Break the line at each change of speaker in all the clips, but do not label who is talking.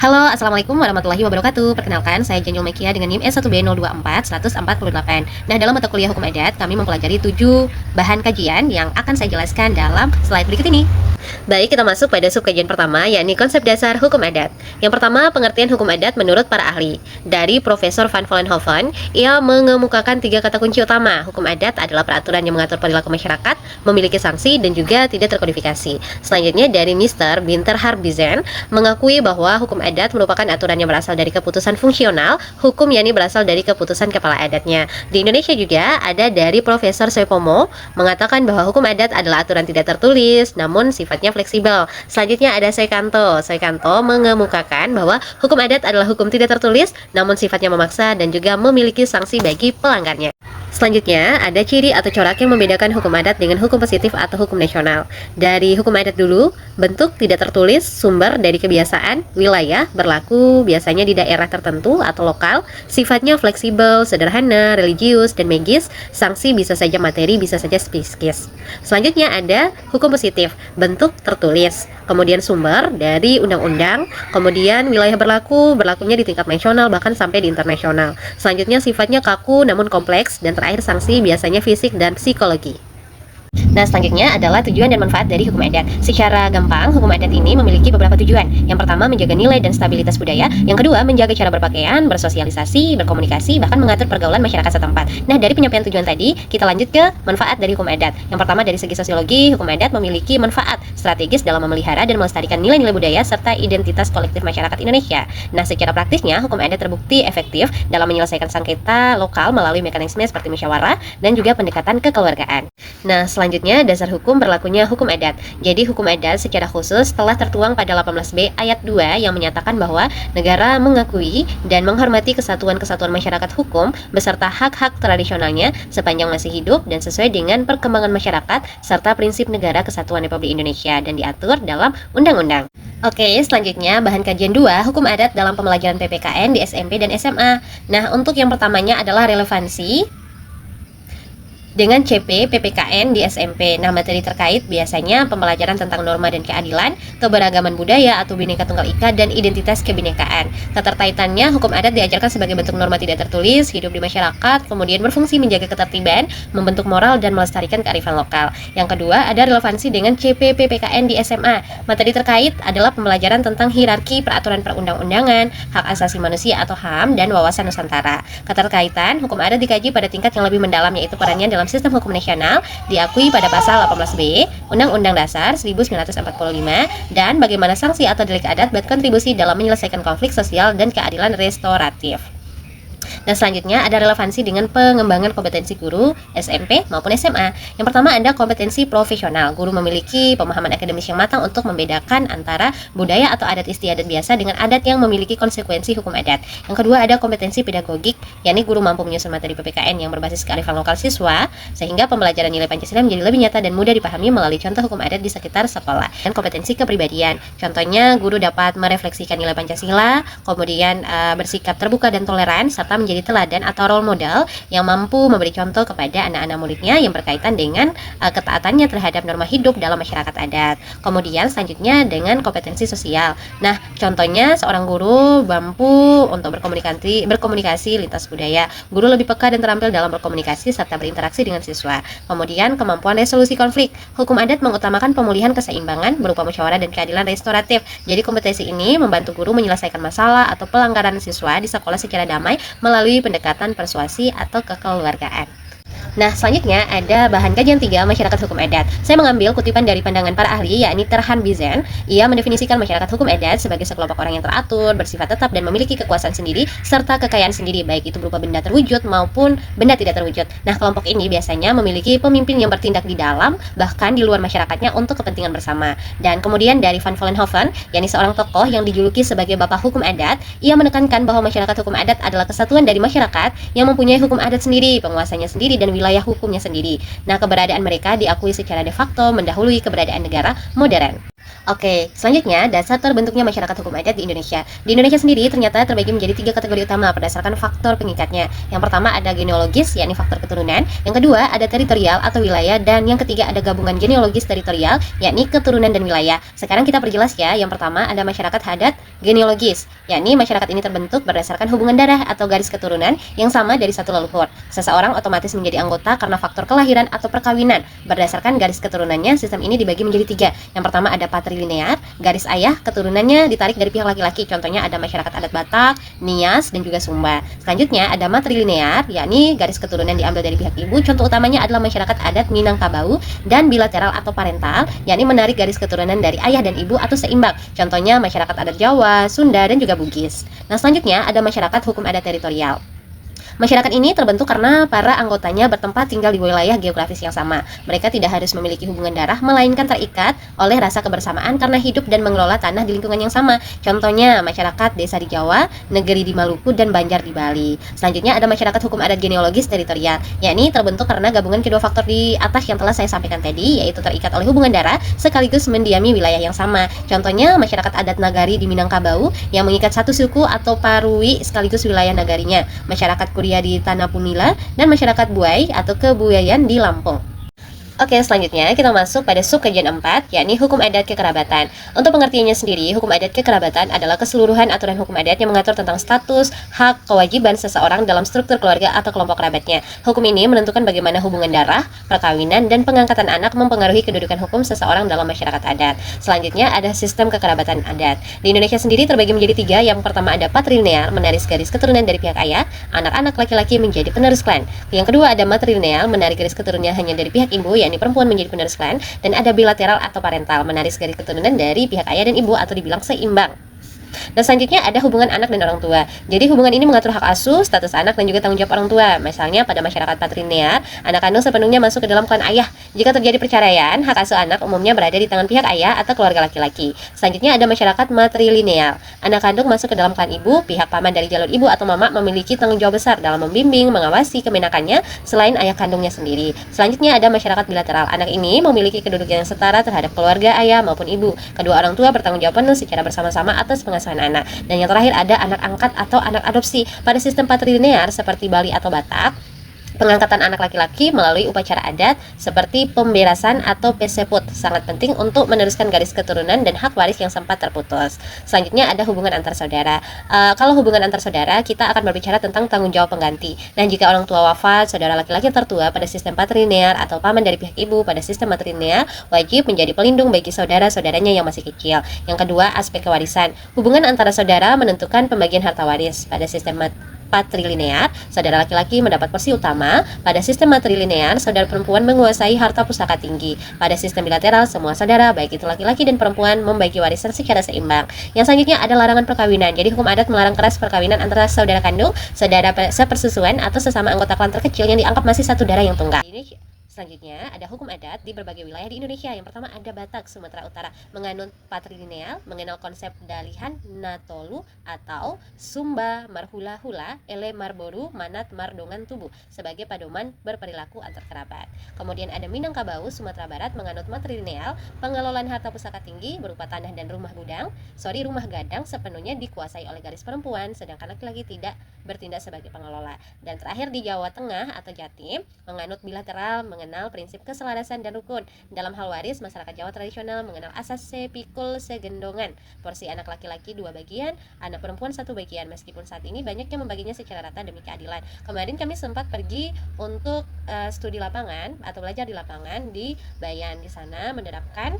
Halo, Assalamualaikum warahmatullahi wabarakatuh. Perkenalkan, saya Janjul Mekia dengan NIM S1B024-148. Nah, dalam mata kuliah hukum adat, kami mempelajari 7 bahan kajian yang akan saya jelaskan dalam slide berikut ini. Baik, kita masuk pada subkajian pertama, yakni konsep dasar hukum adat. Yang pertama, pengertian hukum adat menurut para ahli. Dari Profesor Van Vollenhoven, ia mengemukakan 3 kata kunci utama. Hukum adat adalah peraturan yang mengatur perilaku masyarakat, memiliki sanksi, dan juga tidak terkodifikasi. Selanjutnya, dari Mr. Binter Harbisen, mengakui bahwa hukum adat merupakan aturan yang berasal dari keputusan fungsional, hukum yakni berasal dari keputusan kepala adatnya. Di Indonesia juga ada dari Profesor Soepomo, mengatakan bahwa hukum adat adalah aturan tidak tertulis, namun sifatnya fleksibel. Selanjutnya ada Soekanto. Soekanto mengemukakan bahwa hukum adat adalah hukum tidak tertulis, namun sifatnya memaksa dan juga memiliki sanksi bagi pelanggarnya. Selanjutnya, ada ciri atau corak yang membedakan hukum adat dengan hukum positif atau hukum nasional. Dari hukum adat dulu, bentuk tidak tertulis, sumber dari kebiasaan, wilayah, berlaku biasanya di daerah tertentu atau lokal, sifatnya fleksibel, sederhana, religius, dan magis, sanksi bisa saja materi, bisa saja psikis. Selanjutnya ada hukum positif, bentuk tertulis, kemudian sumber dari undang-undang, kemudian wilayah berlakunya di tingkat nasional bahkan sampai di internasional. Selanjutnya sifatnya kaku namun kompleks, dan terakhir sanksi biasanya fisik dan psikologi. Nah, selanjutnya adalah tujuan dan manfaat dari hukum adat. Secara gampang, hukum adat ini memiliki beberapa tujuan. Yang pertama, menjaga nilai dan stabilitas budaya. Yang kedua, menjaga cara berpakaian, bersosialisasi, berkomunikasi, bahkan mengatur pergaulan masyarakat setempat. Nah, dari penyampaian tujuan tadi, kita lanjut ke manfaat dari hukum adat. Yang pertama, dari segi sosiologi, hukum adat memiliki manfaat strategis dalam memelihara dan melestarikan nilai-nilai budaya serta identitas kolektif masyarakat Indonesia. Nah, secara praktisnya, hukum adat terbukti efektif dalam menyelesaikan sengketa lokal melalui mekanisme seperti musyawarah dan juga pendekatan kekeluargaan. Nah, selanjutnya, dasar hukum berlakunya hukum adat. Jadi, hukum adat secara khusus telah tertuang pada 18B ayat 2 yang menyatakan bahwa negara mengakui dan menghormati kesatuan-kesatuan masyarakat hukum beserta hak-hak tradisionalnya sepanjang masih hidup dan sesuai dengan perkembangan masyarakat serta prinsip negara kesatuan Republik Indonesia dan diatur dalam undang-undang. Oke, selanjutnya bahan kajian 2, hukum adat dalam pembelajaran PPKN di SMP dan SMA. Nah, untuk yang pertamanya adalah relevansi dengan CP PPKN di SMP. Nah, materi terkait biasanya pembelajaran tentang norma dan keadilan, keberagaman budaya atau Bhinneka Tunggal Ika, dan identitas kebinekaan. Keterkaitannya, hukum adat diajarkan sebagai bentuk norma tidak tertulis, hidup di masyarakat, kemudian berfungsi menjaga ketertiban, membentuk moral, dan melestarikan kearifan lokal. Yang kedua, ada relevansi dengan CP PPKN di SMA. Materi terkait adalah pembelajaran tentang hierarki peraturan perundang-undangan, hak asasi manusia atau HAM, dan wawasan Nusantara. Keterkaitan, hukum adat dikaji pada tingkat yang lebih mendalam, yaitu perannya dalam sistem hukum nasional diakui pada pasal 18B Undang-Undang Dasar 1945 dan bagaimana sanksi atau delik adat berkontribusi dalam menyelesaikan konflik sosial dan keadilan restoratif. Dan selanjutnya ada relevansi dengan pengembangan kompetensi guru SMP maupun SMA. Yang pertama ada kompetensi profesional. Guru memiliki pemahaman akademis yang matang untuk membedakan antara budaya atau adat istiadat biasa dengan adat yang memiliki konsekuensi hukum adat. Yang kedua ada kompetensi pedagogik, yakni guru mampu menyusun materi PPKN yang berbasis kearifan lokal siswa sehingga pembelajaran nilai Pancasila menjadi lebih nyata dan mudah dipahami melalui contoh hukum adat di sekitar sekolah. Dan kompetensi kepribadian. Contohnya guru dapat merefleksikan nilai Pancasila, kemudian bersikap terbuka dan toleran serta menjadi teladan atau role model yang mampu memberi contoh kepada anak-anak muridnya yang berkaitan dengan ketaatannya terhadap norma hidup dalam masyarakat adat. Kemudian selanjutnya dengan kompetensi sosial. Nah, contohnya seorang guru mampu untuk berkomunikasi lintas budaya. Guru lebih peka dan terampil dalam berkomunikasi serta berinteraksi dengan siswa. Kemudian kemampuan resolusi konflik. Hukum adat mengutamakan pemulihan keseimbangan berupa musyawarah dan keadilan restoratif. Jadi kompetensi ini membantu guru menyelesaikan masalah atau pelanggaran siswa di sekolah secara damai melalui pendekatan persuasi atau kekeluargaan. Nah, selanjutnya ada bahan kajian 3 masyarakat hukum adat. Saya mengambil kutipan dari pandangan para ahli, yakni Terhan Bizen. Ia mendefinisikan masyarakat hukum adat sebagai sekelompok orang yang teratur, bersifat tetap, dan memiliki kekuasaan sendiri serta kekayaan sendiri, baik itu berupa benda terwujud maupun benda tidak terwujud. Nah, kelompok ini biasanya memiliki pemimpin yang bertindak di dalam bahkan di luar masyarakatnya untuk kepentingan bersama. Dan kemudian dari Van Vollenhoven, yakni seorang tokoh yang dijuluki sebagai bapak hukum adat, ia menekankan bahwa masyarakat hukum adat adalah kesatuan dari masyarakat yang mempunyai hukum adat sendiri, penguasanya sendiri, dan wilayah hukumnya sendiri. Nah, keberadaan mereka diakui secara de facto mendahului keberadaan negara modern. Oke, selanjutnya dasar terbentuknya masyarakat hukum adat di Indonesia. Di Indonesia sendiri ternyata terbagi menjadi 3 kategori utama berdasarkan faktor pengikatnya. Yang pertama ada genealogis, yakni faktor keturunan. Yang kedua ada teritorial atau wilayah, dan yang ketiga ada gabungan genealogis teritorial, yakni keturunan dan wilayah. Sekarang kita perjelas ya. Yang pertama ada masyarakat adat genealogis, yakni masyarakat ini terbentuk berdasarkan hubungan darah atau garis keturunan yang sama dari satu leluhur. Seseorang otomatis menjadi anggota karena faktor kelahiran atau perkawinan. Berdasarkan garis keturunannya, sistem ini dibagi menjadi 3. Yang pertama ada patrilinear, garis ayah keturunannya ditarik dari pihak laki-laki. Contohnya ada masyarakat adat Batak, Nias, dan juga Sumba. Selanjutnya ada matrilinear, yakni garis keturunan diambil dari pihak ibu. Contoh utamanya adalah masyarakat adat Minangkabau, dan bilateral atau parental, yakni menarik garis keturunan dari ayah dan ibu atau seimbang. Contohnya masyarakat adat Jawa, Sunda, dan juga Bugis. Nah, selanjutnya ada masyarakat hukum adat teritorial. Masyarakat ini terbentuk karena para anggotanya bertempat tinggal di wilayah geografis yang sama. Mereka tidak harus memiliki hubungan darah, melainkan terikat oleh rasa kebersamaan karena hidup dan mengelola tanah di lingkungan yang sama. Contohnya masyarakat desa di Jawa, negeri di Maluku, dan Banjar di Bali. Selanjutnya ada masyarakat hukum adat genealogis teritorial, yakni terbentuk karena gabungan kedua faktor di atas yang telah saya sampaikan tadi, yaitu terikat oleh hubungan darah sekaligus mendiami wilayah yang sama. Contohnya masyarakat adat Nagari di Minangkabau yang mengikat satu suku atau parui sekaligus wilayah nagarinya. Masyarakat Kuria di Tanah Punila, dan masyarakat Buai atau Kebuayan di Lampung. Oke, selanjutnya kita masuk pada subkajian 4, yakni hukum adat kekerabatan. Untuk pengertiannya sendiri, hukum adat kekerabatan adalah keseluruhan aturan hukum adat yang mengatur tentang status, hak, kewajiban seseorang dalam struktur keluarga atau kelompok kerabatnya. Hukum ini menentukan bagaimana hubungan darah, perkawinan, dan pengangkatan anak mempengaruhi kedudukan hukum seseorang dalam masyarakat adat. Selanjutnya ada sistem kekerabatan adat. Di Indonesia sendiri terbagi menjadi 3. Yang pertama ada patrilineal, menarik garis keturunan dari pihak ayah, anak-anak laki-laki menjadi penerus klan. Yang kedua ada matrilineal, menarik garis keturunan hanya dari pihak ibu, yakni perempuan menjadi penerus klan. Dan ada bilateral atau parental, menarik garis keturunan dari pihak ayah dan ibu atau dibilang seimbang. Dan selanjutnya ada hubungan anak dan orang tua. Jadi hubungan ini mengatur hak asuh, status anak, dan juga tanggung jawab orang tua. Misalnya pada masyarakat patrilinear, anak kandung sepenuhnya masuk ke dalam klan ayah. Jika terjadi perceraian, hak asuh anak umumnya berada di tangan pihak ayah atau keluarga laki-laki. Selanjutnya ada masyarakat matrilineal. Anak kandung masuk ke dalam klan ibu, pihak paman dari jalur ibu atau mama memiliki tanggung jawab besar dalam membimbing, mengawasi kemenakannya selain ayah kandungnya sendiri. Selanjutnya ada masyarakat bilateral. Anak ini memiliki kedudukan yang setara terhadap keluarga ayah maupun ibu. Kedua orang tua bertanggung jawab penuh secara bersama-sama atas pengasuhan anak. Dan yang terakhir ada anak angkat atau anak adopsi. Pada sistem patrilinear seperti Bali atau Batak, pengangkatan anak laki-laki melalui upacara adat seperti pemberasan atau peseput sangat penting untuk meneruskan garis keturunan dan hak waris yang sempat terputus. Selanjutnya ada hubungan antar saudara. Kalau hubungan antar saudara, kita akan berbicara tentang tanggung jawab pengganti. Nah, jika orang tua wafat, saudara laki-laki tertua pada sistem patrilinear atau paman dari pihak ibu pada sistem matrilinear wajib menjadi pelindung bagi saudara-saudaranya yang masih kecil. Yang kedua, aspek kewarisan. Hubungan antara saudara menentukan pembagian harta waris. Pada sistem patrilinear, saudara laki-laki mendapat porsi utama. Pada sistem matrilinear, saudara perempuan menguasai harta pusaka tinggi. Pada sistem bilateral, semua saudara, baik itu laki-laki dan perempuan, membagi warisan secara seimbang. Yang selanjutnya ada larangan perkawinan. Jadi hukum adat melarang keras perkawinan antara saudara kandung, saudara sepersusuan, atau sesama anggota klan terkecil yang dianggap masih satu darah yang tunggal. Selanjutnya ada hukum adat di berbagai wilayah di Indonesia. Yang pertama ada Batak, Sumatera Utara, menganut patrilineal, mengenal konsep dalihan natolu atau Sumba marhula-hula, ele marboru, manat mardongan tubuh sebagai pedoman berperilaku antar kerabat. Kemudian ada Minangkabau, Sumatera Barat, menganut matrilineal, pengelolaan harta pusaka tinggi berupa tanah dan rumah gadang sepenuhnya dikuasai oleh garis perempuan, sedangkan laki-laki tidak bertindak sebagai pengelola. Dan terakhir di Jawa Tengah atau Jatim, menganut bilateral, mengenal prinsip keselarasan dan rukun. Dalam hal waris, masyarakat Jawa tradisional mengenal asas sepikul segendongan. Porsi anak laki-laki 2 bagian, anak perempuan 1 bagian. Meskipun saat ini banyak yang membaginya secara rata demi keadilan. Kemarin kami sempat pergi untuk studi lapangan atau belajar di lapangan di Bayan. Di sana menerapkan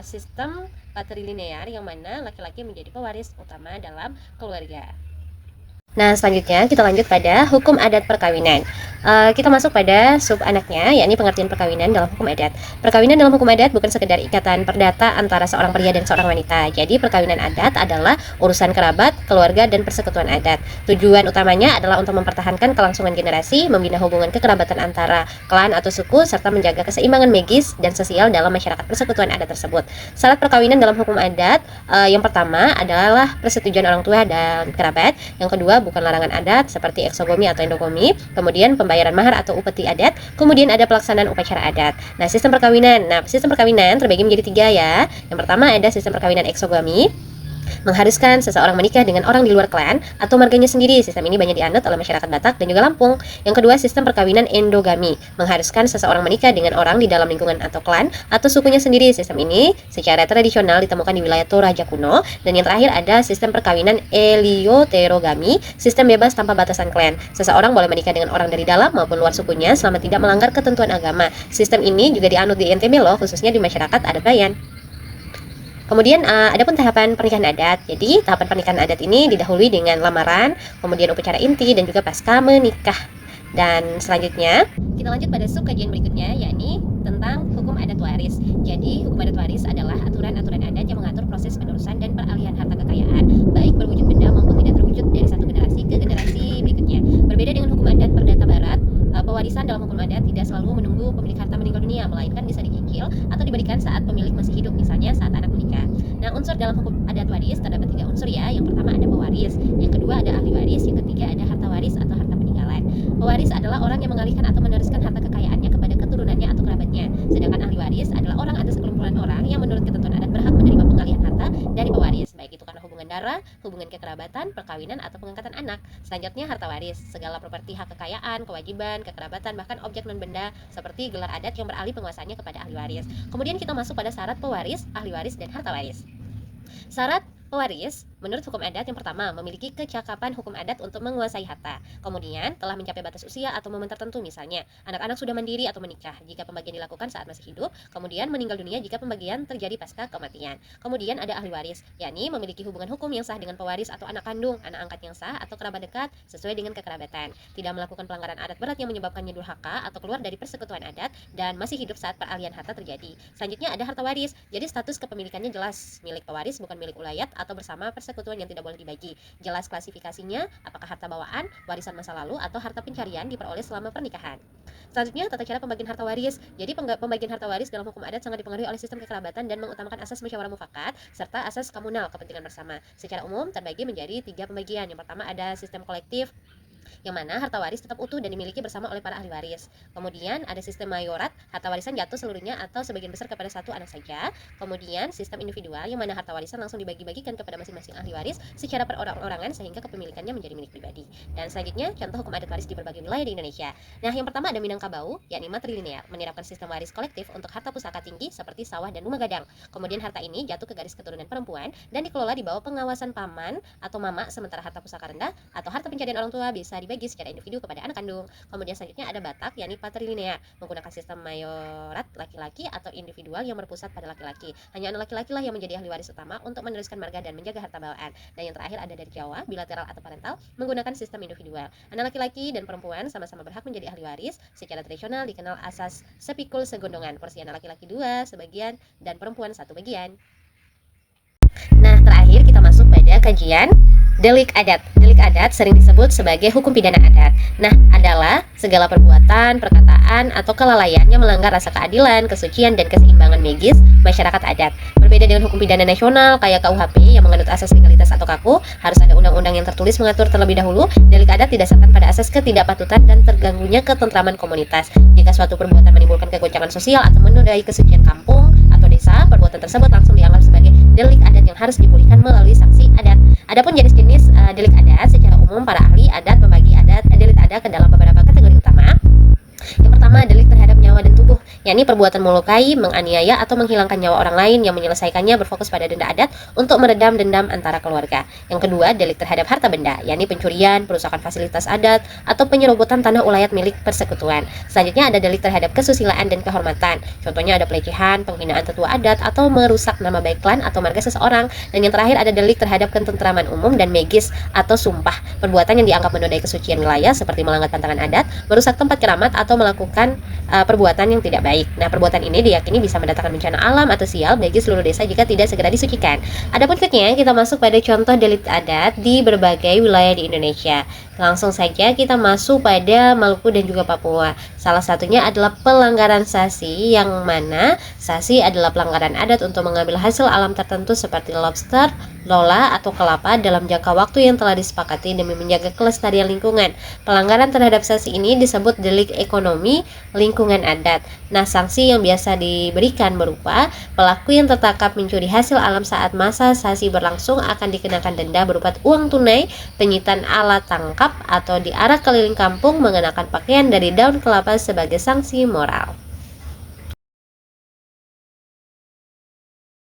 sistem patrilinear yang mana laki-laki menjadi pewaris utama dalam keluarga. Nah, selanjutnya kita lanjut pada hukum adat perkawinan. Kita masuk pada sub anaknya, yakni pengertian perkawinan dalam hukum adat. Perkawinan dalam hukum adat bukan sekedar ikatan perdata antara seorang pria dan seorang wanita. Jadi perkawinan adat adalah urusan kerabat, keluarga, dan persekutuan adat. Tujuan utamanya adalah untuk mempertahankan kelangsungan generasi, membina hubungan kekerabatan antara klan atau suku, serta menjaga keseimbangan magis dan sosial dalam masyarakat persekutuan adat tersebut. Syarat perkawinan dalam hukum adat yang pertama adalah persetujuan orang tua dan kerabat. Yang kedua, bukan larangan adat seperti eksogomi atau endogomi, kemudian pembayaran mahar atau upeti adat, kemudian ada pelaksanaan upacara adat. Nah, sistem perkawinan terbagi menjadi 3 ya. Yang pertama ada sistem perkawinan eksogami, mengharuskan seseorang menikah dengan orang di luar klan atau marganya sendiri. Sistem ini banyak dianut oleh masyarakat Batak dan juga Lampung. Yang kedua, sistem perkawinan endogami, mengharuskan seseorang menikah dengan orang di dalam lingkungan atau klan atau sukunya sendiri. Sistem ini secara tradisional ditemukan di wilayah Toraja kuno. Dan yang terakhir ada sistem perkawinan elioterogami, sistem bebas tanpa batasan klan. Seseorang boleh menikah dengan orang dari dalam maupun luar sukunya selama tidak melanggar ketentuan agama. Sistem ini juga dianut di NTB loh, khususnya di masyarakat adat Bayan. Kemudian ada pun tahapan pernikahan adat. Jadi tahapan pernikahan adat ini didahului dengan lamaran, kemudian upacara inti dan juga pasca menikah. Dan selanjutnya kita lanjut pada sub kajian berikutnya, yakni tentang hukum adat waris. Jadi hukum adat waris adalah aturan-aturan adat yang mengatur proses penerusan dan peralihan harta kekayaan, baik berwujud benda maupun tidak terwujud, dari satu generasi ke generasi berikutnya. Berbeda dengan hukum adat perdata barat, pewarisan dalam hukum adat tidak selalu menunggu pemilik harta meninggal dunia, melainkan bisa dicicil atau diberikan saat pemilik masih hidup, misalnya saat anak menikah. Nah, unsur dalam hukum adat waris terdapat 3 unsur ya. Yang pertama ada pewaris, yang kedua ada ahli waris, yang ketiga ada harta waris atau harta peninggalan. Pewaris adalah orang yang mengalihkan atau meneruskan harta kekayaannya kepada keturunannya atau kerabatnya. Sedangkan ahli waris adalah orang atau sekelumpulan orang yang menurut ketentuan adat berhak menerima pengalihan harta dari pewaris, baik itu karena hubungan darah, hubungan kekerabatan, perkawinan atau pengangkatan anak. Selanjutnya harta waris, segala properti hak kekayaan, kewajiban, kekerabatan, bahkan objek non benda seperti gelar adat yang beralih penguasaannya kepada ahli waris. Kemudian kita masuk pada syarat pewaris, ahli waris dan harta waris. Syarat pewaris menurut hukum adat yang pertama, memiliki kecakapan hukum adat untuk menguasai harta. Kemudian telah mencapai batas usia atau momen tertentu, misalnya anak-anak sudah mandiri atau menikah jika pembagian dilakukan saat masih hidup, kemudian meninggal dunia jika pembagian terjadi pasca kematian. Kemudian ada ahli waris, yakni memiliki hubungan hukum yang sah dengan pewaris atau anak kandung, anak angkat yang sah atau kerabat dekat sesuai dengan kekerabatan, tidak melakukan pelanggaran adat berat yang menyebabkannya durhaka atau keluar dari persekutuan adat, dan masih hidup saat peralihan harta terjadi. Selanjutnya ada harta waris, jadi status kepemilikannya jelas, milik pewaris bukan milik ulayat atau bersama persekutuan yang tidak boleh dibagi. Jelas klasifikasinya, apakah harta bawaan, warisan masa lalu, atau harta pencarian diperoleh selama pernikahan. Selanjutnya tata cara pembagian harta waris. Jadi pembagian harta waris dalam hukum adat sangat dipengaruhi oleh sistem kekerabatan dan mengutamakan asas musyawarah mufakat serta asas komunal, kepentingan bersama. Secara umum terbagi menjadi 3 pembagian. Yang pertama ada sistem kolektif, yang mana harta waris tetap utuh dan dimiliki bersama oleh para ahli waris. Kemudian ada sistem mayorat, harta warisan jatuh seluruhnya atau sebagian besar kepada satu anak saja. Kemudian sistem individual, yang mana harta warisan langsung dibagi-bagikan kepada masing-masing ahli waris secara perorang-orangan sehingga kepemilikannya menjadi milik pribadi. Dan selanjutnya contoh hukum adat waris di berbagai wilayah di Indonesia. Nah, yang pertama ada Minangkabau, yakni matrilinear, menerapkan sistem waris kolektif untuk harta pusaka tinggi seperti sawah dan rumah gadang. Kemudian harta ini jatuh ke garis keturunan perempuan dan dikelola di bawah pengawasan paman atau mama, sementara harta pusaka rendah atau harta pencarian orang tua bisa dibagi secara individu kepada anak kandung. Kemudian selanjutnya ada Batak, yakni patrilinear, menggunakan sistem mayorat laki-laki atau individual yang berpusat pada laki-laki. Hanya anak laki-laki lah yang menjadi ahli waris utama untuk meneruskan marga dan menjaga harta bawaan. Dan yang terakhir ada dari Jawa, bilateral atau parental, menggunakan sistem individual. Anak laki-laki dan perempuan sama-sama berhak menjadi ahli waris. Secara tradisional dikenal asas sepikul segondongan, porsi anak laki-laki 2 sebagian dan perempuan 1 bagian. Nah, terakhir kita masuk pada kajian delik adat. Delik adat sering disebut sebagai hukum pidana adat. Nah, adalah segala perbuatan, perkataan, atau kelalaian yang melanggar rasa keadilan, kesucian, dan keseimbangan magis masyarakat adat. Berbeda dengan hukum pidana nasional kayak KUHP yang menganut asas legalitas atau kaku, harus ada undang-undang yang tertulis mengatur terlebih dahulu. Delik adat didasarkan pada asas ketidakpatutan dan terganggunya ketentraman komunitas. Jika suatu perbuatan menimbulkan kegoncangan sosial atau menodai kesucian kampung atau desa, perbuatan tersebut langsung dianggap sebagai delik adat yang harus dipulihkan melalui sanksi adat. Adapun jenis-jenis delik adat, secara umum para ahli adat membagi delik adat ke dalam beberapa kategori utama. Yang pertama, delik terhadap nyawa dan tubuh, yakni perbuatan melukai, menganiaya, atau menghilangkan nyawa orang lain yang menyelesaikannya berfokus pada denda adat untuk meredam dendam antara keluarga. Yang kedua, delik terhadap harta benda, yakni pencurian, perusakan fasilitas adat, atau penyerobotan tanah ulayat milik persekutuan. Selanjutnya ada delik terhadap kesusilaan dan kehormatan. Contohnya ada pelecehan, penghinaan tetua adat, atau merusak nama baik klan atau marga seseorang. Dan yang terakhir ada delik terhadap ketentraman umum dan magis atau sumpah, perbuatan yang dianggap menodai kesucian wilayah seperti melanggar pantangan adat, merusak tempat keramat, atau melakukan perbuatan yang tidak baik. Nah, perbuatan ini diyakini bisa mendatangkan bencana alam atau sial bagi seluruh desa jika tidak segera disucikan. Adapun berikutnya kita masuk pada contoh delik adat di berbagai wilayah di Indonesia. Langsung saja kita masuk pada Maluku dan juga Papua. Salah satunya adalah pelanggaran sasi, yang mana sasi adalah pelanggaran adat untuk mengambil hasil alam tertentu seperti lobster, lola, atau kelapa dalam jangka waktu yang telah disepakati demi menjaga kelestarian lingkungan. Pelanggaran terhadap sasi ini disebut delik ekonomi lingkungan adat. Nah, sanksi yang biasa diberikan berupa pelaku yang tertangkap mencuri hasil alam saat masa sasi berlangsung akan dikenakan denda berupa uang tunai, penyitaan alat tangkap, atau diarak keliling kampung mengenakan pakaian dari daun kelapa sebagai sanksi moral.